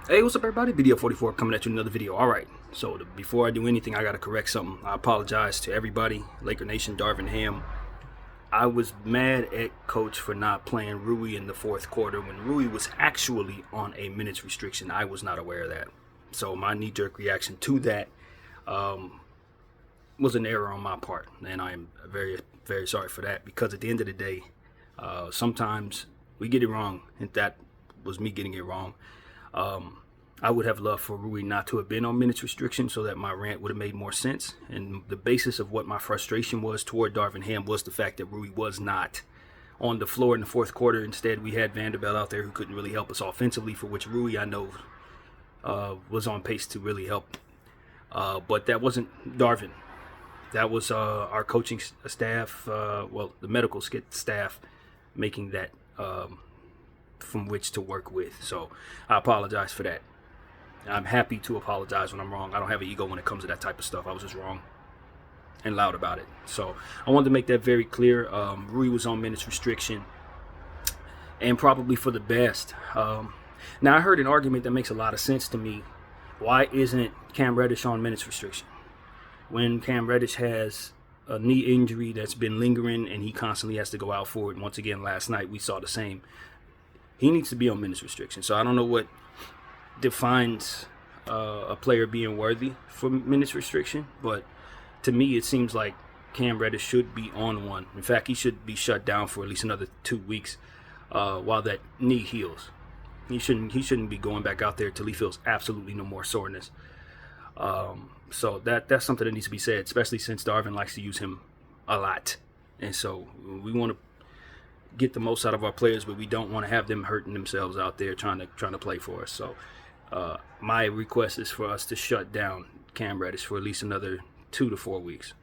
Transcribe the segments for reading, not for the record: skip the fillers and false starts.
Hey, what's up, everybody? Video 44 coming at you with another video. All right, so before I do anything, I got to correct something. I apologize to everybody, Laker Nation, Darvin Ham. I was mad at Coach for not playing Rui in the fourth quarter when Rui was actually on a minutes restriction. I was not aware of that. So my knee-jerk reaction to that was an error on my part, and I am very, very sorry for that, because at the end of the day, sometimes we get it wrong, and that was me getting it wrong. I would have loved for Rui not to have been on minutes restriction so that my rant would have made more sense. And the basis of what my frustration was toward Darvin Ham was the fact that Rui was not on the floor in the fourth quarter. Instead, we had Vanderbilt out there who couldn't really help us offensively, for which Rui, I know, was on pace to really help. But that wasn't Darvin. That was our coaching staff, the medical staff, making that from which to work with. So I apologize for that. I'm happy to apologize when I'm wrong. I don't have an ego when it comes to that type of stuff. I was just wrong and loud about it. So I wanted to make that very clear. Rui was on minutes restriction, and probably for the best. Now, I heard an argument that makes a lot of sense to me. Why isn't Cam Reddish on minutes restriction? When Cam Reddish has a knee injury that's been lingering and he constantly has to go out for it. And once again, last night we saw the same. He needs to be on minutes restriction. So I don't know what defines a player being worthy for minutes restriction, but to me it seems like Cam Reddish should be on one. In fact, he should be shut down for at least another 2 weeks while that knee heals. He shouldn't be going back out there till he feels absolutely no more soreness. So that's something that needs to be said, especially since Darvin likes to use him a lot, and so we want to get the most out of our players, but we don't want to have them hurting themselves out there trying to play for us. So my request is for us to shut down Cam Reddish for at least another 2 to 4 weeks,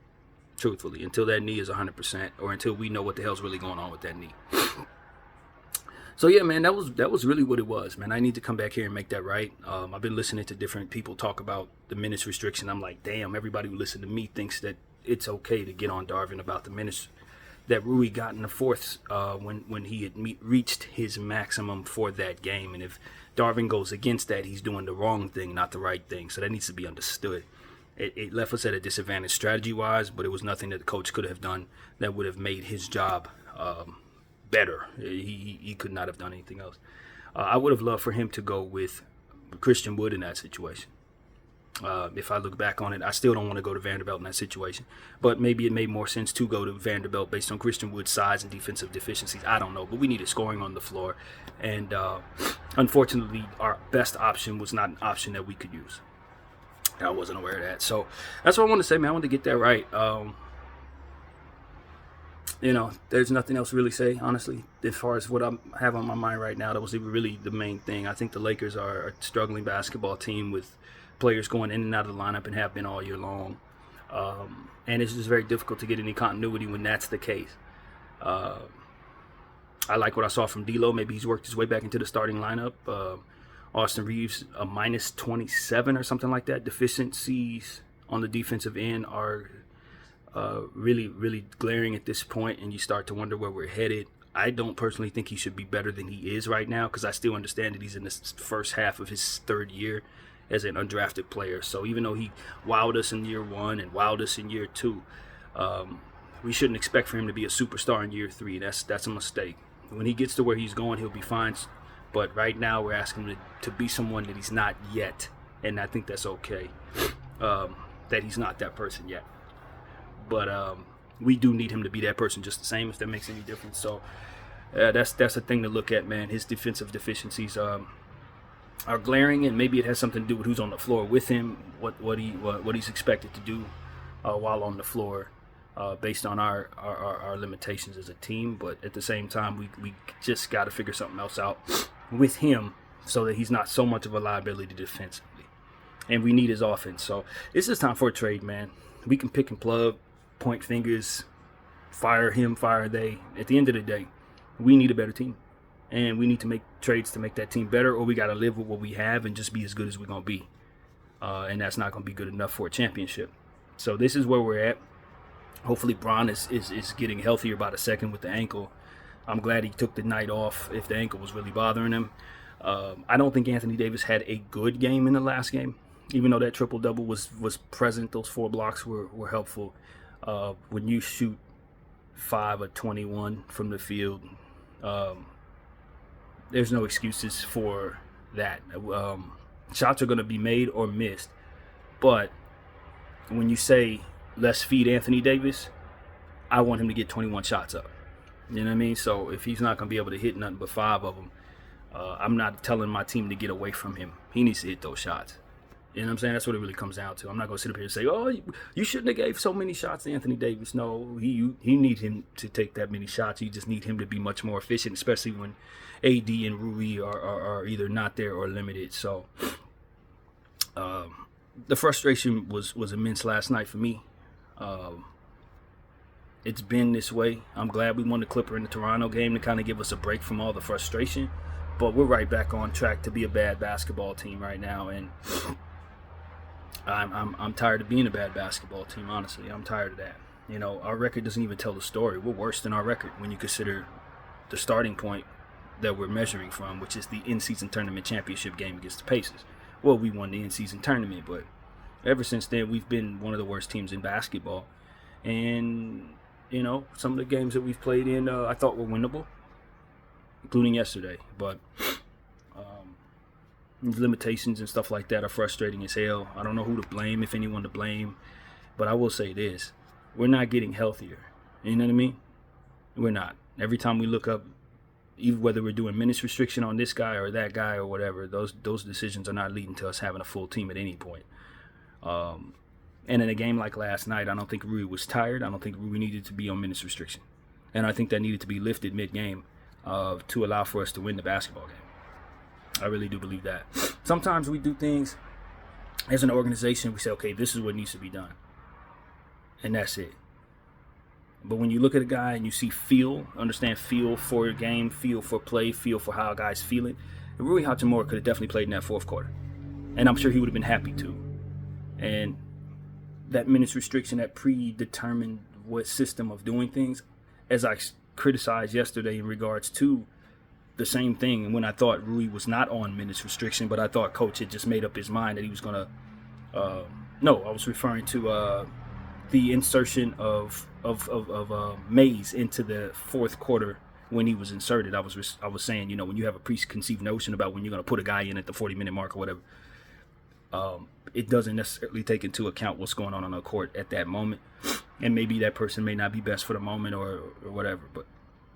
truthfully, until that knee is 100%, or until we know what the hell's really going on with that knee. So yeah, man, that was really what it was, man. I need to come back here and make that right. I've been listening to different people talk about the minutes restriction. I'm like, damn, everybody who listens to me thinks that it's okay to get on Darvin about the minutes that Rui got in the fourth when he had reached his maximum for that game. And if Darvin goes against that, he's doing the wrong thing, not the right thing. So that needs to be understood. It left us at a disadvantage strategy-wise, but it was nothing that the coach could have done that would have made his job better. He could not have done anything else. I would have loved for him to go with Christian Wood in that situation. If I look back on it, I still don't want to go to Vanderbilt in that situation. But maybe it made more sense to go to Vanderbilt based on Christian Wood's size and defensive deficiencies. I don't know. But we needed scoring on the floor. And unfortunately, our best option was not an option that we could use. I wasn't aware of that. So that's what I want to say, man. I want to get that right. There's nothing else to really say, honestly, as far as what I have on my mind right now. That was really the main thing. I think the Lakers are a struggling basketball team with players going in and out of the lineup and have been all year long. And it's just very difficult to get any continuity when that's the case. I like what I saw from D'Lo. Maybe he's worked his way back into the starting lineup. Austin Reeves, a minus 27 or something like that. Deficiencies on the defensive end are really, really glaring at this point, and you start to wonder where we're headed. I don't personally think he should be better than he is right now, because I still understand that he's in the first half of his third year as an undrafted player. So even though he wowed us in year one and wowed us in year two, we shouldn't expect for him to be a superstar in year three. That's a mistake. When he gets to where he's going, he'll be fine. But right now, we're asking him to be someone that he's not yet, and I think that's okay. That he's not that person yet. But we do need him to be that person just the same, if that makes any difference. So that's a thing to look at, man. His defensive deficiencies are glaring, and maybe it has something to do with who's on the floor with him, what he's expected to do while on the floor, based on our limitations as a team. But at the same time, we just got to figure something else out with him so that he's not so much of a liability defensively. And we need his offense. So this is time for a trade, man. We can pick and plug, point fingers, fire him, fire they. At the end of the day, we need a better team. And we need to make trades to make that team better, or we got to live with what we have and just be as good as we're going to be. And that's not going to be good enough for a championship. So this is where we're at. Hopefully Bron is getting healthier by the second with the ankle. I'm glad he took the night off if the ankle was really bothering him. I don't think Anthony Davis had a good game in the last game, even though that triple-double was present. Those 4 blocks were helpful. When you shoot 5 of 21 from the field, there's no excuses for that. Shots are going to be made or missed. But when you say, let's feed Anthony Davis, I want him to get 21 shots up. You know what I mean? So if he's not going to be able to hit nothing but 5 of them, I'm not telling my team to get away from him. He needs to hit those shots. You know what I'm saying? That's what it really comes down to. I'm not going to sit up here and say, oh, you shouldn't have gave so many shots to Anthony Davis. No, he need him to take that many shots. You just need him to be much more efficient, especially when AD and Rui are either not there or limited. So the frustration was immense last night for me. It's been this way. I'm glad we won the Clipper in the Toronto game to kind of give us a break from all the frustration. But we're right back on track to be a bad basketball team right now, and I'm tired of being a bad basketball team. Honestly, I'm tired of that. You know, our record doesn't even tell the story. We're worse than our record when you consider the starting point that we're measuring from, which is the in-season tournament championship game against the Pacers. Well, we won the in-season tournament, but ever since then, we've been one of the worst teams in basketball. And, you know, some of the games that we've played in, I thought were winnable, including yesterday. But limitations and stuff like that are frustrating as hell. I don't know who to blame, if anyone to blame. But I will say this. We're not getting healthier. You know what I mean? We're not. Every time we look up, even whether we're doing minutes restriction on this guy or that guy or whatever, those decisions are not leading to us having a full team at any point. And in a game like last night, I don't think Rui was tired. I don't think Rui needed to be on minutes restriction. And I think that needed to be lifted mid-game to allow for us to win the basketball game. I really do believe that. Sometimes we do things as an organization, we say, okay, this is what needs to be done. And that's it. But when you look at a guy and you see feel for your game, feel for play, feel for how a guy's feeling, Rui Hachimura could have definitely played in that fourth quarter. And I'm sure he would have been happy to. And that minutes restriction, that predetermined system of doing things, as I criticized yesterday in regards to the same thing, and when I thought Rui was not on minutes restriction, but I thought Coach had just made up his mind that he was going to no, I was referring to the insertion of Mays into the fourth quarter when he was inserted. I was saying, you know, when you have a preconceived notion about when you're going to put a guy in at the 40-minute mark or whatever, it doesn't necessarily take into account what's going on the court at that moment. And maybe that person may not be best for the moment or whatever. But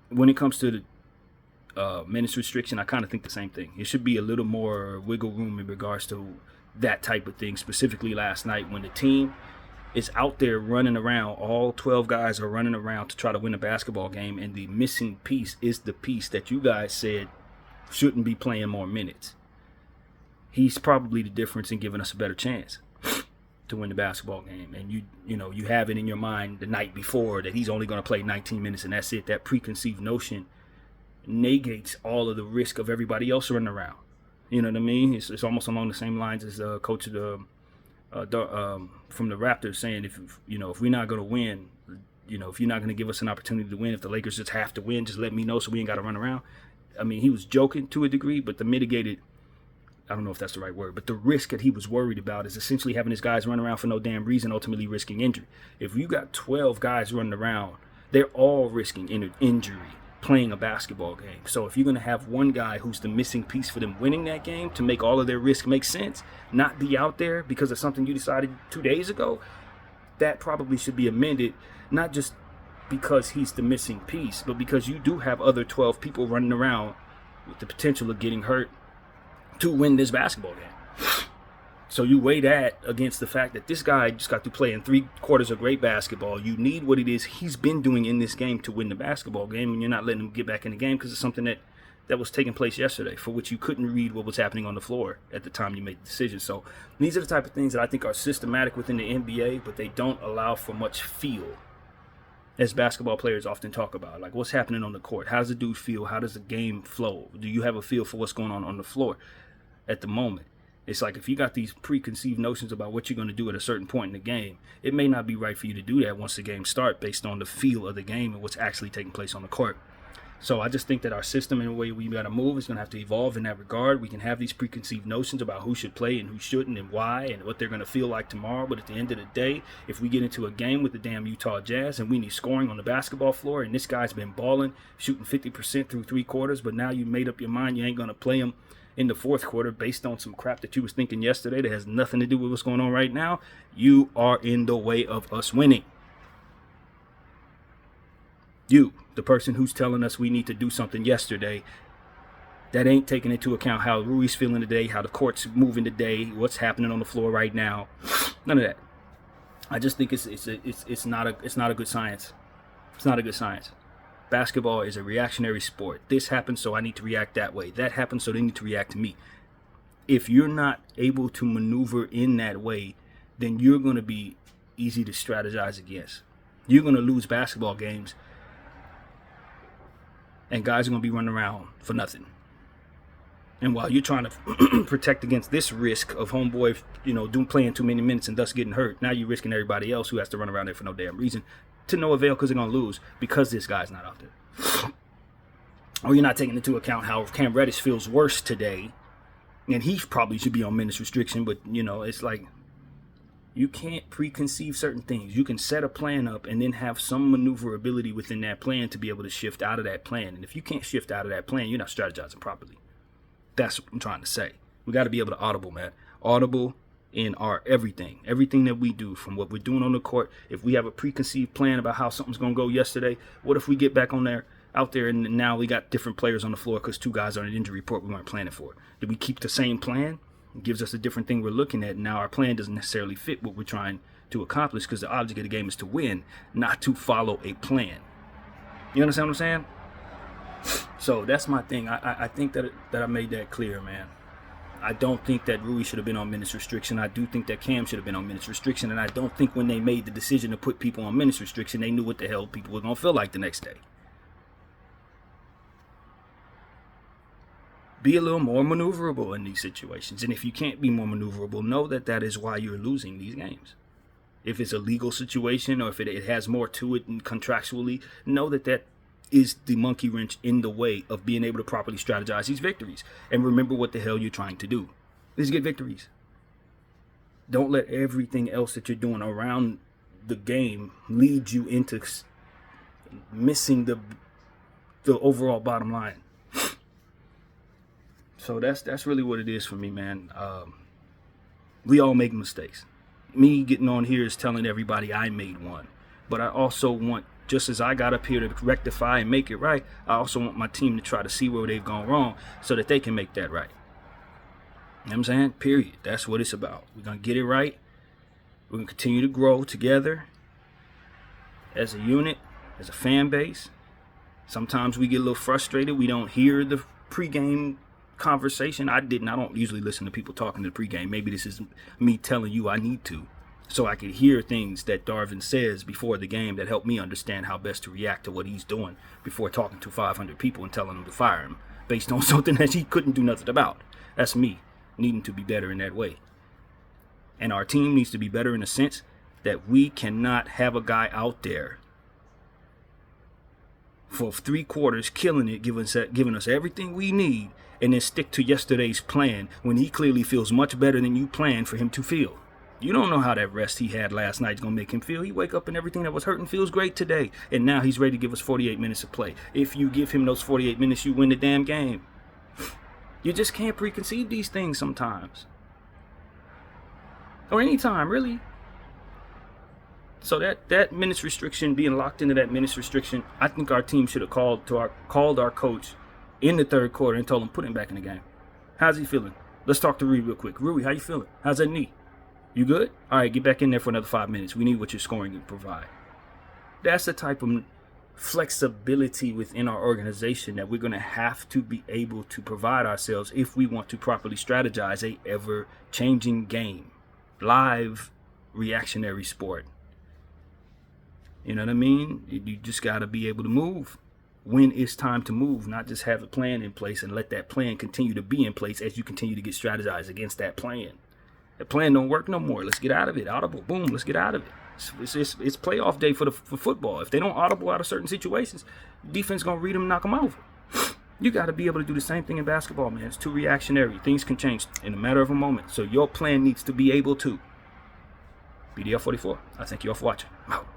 when it comes to the minutes restriction, I kind of think the same thing. It should be a little more wiggle room in regards to that type of thing, specifically last night when the team is out there running around. All 12 guys are running around to try to win a basketball game, and the missing piece is the piece that you guys said shouldn't be playing more minutes. He's probably the difference in giving us a better chance to win the basketball game. And you have it in your mind the night before that he's only going to play 19 minutes and that's it. That preconceived notion negates all of the risk of everybody else running around. You know what I mean? It's almost along the same lines as coach of the from the Raptors saying, if we're not going to win, if you're not going to give us an opportunity to win, if the Lakers just have to win, just let me know so we ain't got to run around. I mean, he was joking to a degree, but the mitigated, I don't know if that's the right word, but the risk that he was worried about is essentially having his guys run around for no damn reason, ultimately risking injury. If you got 12 guys running around, they're all risking injury playing a basketball game. So if you're going to have one guy who's the missing piece for them winning that game to make all of their risk make sense, not be out there because of something you decided 2 days ago, that probably should be amended, not just because he's the missing piece, but because you do have other 12 people running around with the potential of getting hurt to win this basketball game. So you weigh that against the fact that this guy just got to play in 3 quarters of great basketball. You need what it is he's been doing in this game to win the basketball game, and you're not letting him get back in the game because it's something that was taking place yesterday, for which you couldn't read what was happening on the floor at the time you made the decision. So these are the type of things that I think are systematic within the NBA, but they don't allow for much feel, as basketball players often talk about. Like, what's happening on the court? How does the dude feel? How does the game flow? Do you have a feel for what's going on the floor at the moment? It's like if you got these preconceived notions about what you're going to do at a certain point in the game, it may not be right for you to do that once the game starts based on the feel of the game and what's actually taking place on the court. So I just think that our system and the way we got to move is going to have to evolve in that regard. We can have these preconceived notions about who should play and who shouldn't and why and what they're going to feel like tomorrow. But at the end of the day, if we get into a game with the damn Utah Jazz and we need scoring on the basketball floor and this guy's been balling, shooting 50% through 3 quarters, but now you made up your mind you ain't going to play him in the 4th quarter based on some crap that you was thinking yesterday that has nothing to do with what's going on right now, you are in the way of us winning. You, the person who's telling us we need to do something yesterday, that ain't taking into account how Rui's feeling today, how the court's moving today, what's happening on the floor right now. None of that. I just think it's not a good science. It's not a good science. Basketball is a reactionary sport. This happens, so I need to react that way. That happens, so they need to react to me. If you're not able to maneuver in that way, then you're going to be easy to strategize against. You're going to lose basketball games, and guys are going to be running around for nothing. And while you're trying to protect against this risk of homeboy, playing too many minutes and thus getting hurt, now you're risking everybody else who has to run around there for no damn reason to no avail because they're going to lose because this guy's not out there. Or you're not taking into account how Cam Reddish feels worse today, and he probably should be on minutes restriction, but, it's like you can't preconceive certain things. You can set a plan up and then have some maneuverability within that plan to be able to shift out of that plan. And if you can't shift out of that plan, you're not strategizing properly. That's what I'm trying to say. We got to be able to audible, man. Audible in our everything that we do, from what we're doing on the court. If we have a preconceived plan about how something's going to go yesterday, what if we get back out there and now we got different players on the floor because 2 guys are on an injury report we weren't planning for? Did we keep the same plan? It gives us a different thing we're looking at. Now our plan doesn't necessarily fit what we're trying to accomplish because the object of the game is to win, not to follow a plan. You understand what I'm saying? So that's my thing. I think that I made that clear, man. I don't think that Rui should have been on minutes restriction. I do think that Cam should have been on minutes restriction. And I don't think when they made the decision to put people on minutes restriction, they knew what the hell people were going to feel like the next day. Be a little more maneuverable in these situations. And if you can't be more maneuverable, know that that is why you're losing these games. If it's a legal situation or if it has more to it contractually, know that that is the monkey wrench in the way of being able to properly strategize these victories. And remember what the hell you're trying to do is get victories. Don't let everything else that you're doing around the game lead you into missing the overall bottom line. So that's really what it is for me, man. We all make mistakes. Me getting on here is telling everybody I made one. But I also want, just as I got up here to rectify and make it right, I also want my team to try to see where they've gone wrong so that they can make that right. You know what I'm saying? Period. That's what it's about. We're going to get it right. We're going to continue to grow together as a unit, as a fan base. Sometimes we get a little frustrated. We don't hear the pregame conversation. I don't usually listen to people talking to the pregame. Maybe this is me telling you I need to, so I could hear things that Darvin says before the game that help me understand how best to react to what he's doing before talking to 500 people and telling them to fire him based on something that he couldn't do nothing about. That's me needing to be better in that way. And our team needs to be better in the sense that we cannot have a guy out there for 3 quarters killing it, giving us everything we need, and then stick to yesterday's plan when he clearly feels much better than you planned for him to feel. You don't know how that rest he had last night is going to make him feel. He wake up and everything that was hurting feels great today. And now he's ready to give us 48 minutes of play. If you give him those 48 minutes, you win the damn game. You just can't preconceive these things sometimes. Or anytime, really. So that minutes restriction, being locked into that minutes restriction, I think our team should have called our coach in the 3rd quarter and told him put him back in the game. How's he feeling? Let's talk to Rui real quick. Rui, how you feeling? How's that knee? You good? All right, get back in there for another 5 minutes. We need what you're scoring can provide. That's the type of flexibility within our organization that we're going to have to be able to provide ourselves if we want to properly strategize a ever-changing game. Live reactionary sport. You know what I mean? You just got to be able to move when it's time to move, not just have a plan in place and let that plan continue to be in place as you continue to get strategized against that plan. The plan don't work no more. Let's get out of it. Audible. Boom. Let's get out of it. It's playoff day for football. If they don't audible out of certain situations, defense gonna read them and knock them over. You got to be able to do the same thing in basketball, man. It's too reactionary. Things can change in a matter of a moment. So your plan needs to be able to. BDL 44. I thank you all for watching. I'm out.